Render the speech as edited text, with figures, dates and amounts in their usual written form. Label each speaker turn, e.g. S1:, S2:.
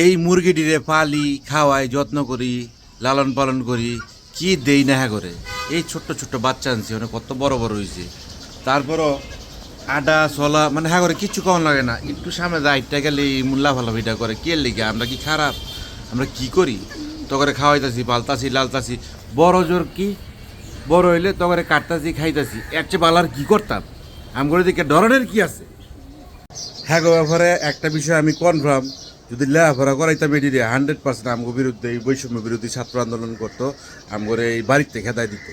S1: এই মুরগিটিরে পালি খাওয়াই যত্ন করি লালন পালন করি কি দেই না হ্যাঁ করে এই ছোট্ট ছোট্ট বাচ্চা আনছি মানে কত বড় বড় হয়েছে তারপরও আডা চলা মানে হ্যাঁ করে কিচ্ছু কম লাগে না একটু সামনে যাইটা গেলে এই মুল্লা ভালাভিটা করে কে লিখে আমরা কি খারাপ আমরা কি করি তো করে খাওয়াইতাছি পালতাছি লালতাছি বড় জোর কি বড় হইলে তো করে কাটতাছি খাইতাছি এর চেয়ে পালার কি করতাম আম করে দিকে ধরনের কি আছে হ্যাঁ গো ব্যাপারে একটা বিষয় আমি কনফার্ম যদি লেখাপড়া করাইতাম এটিরে 100% আমগো বিরুদ্ধে এই বৈষম্য বিরোধী ছাত্র আন্দোলন করতো আমগরে এই বাড়িতে খেদাই দিত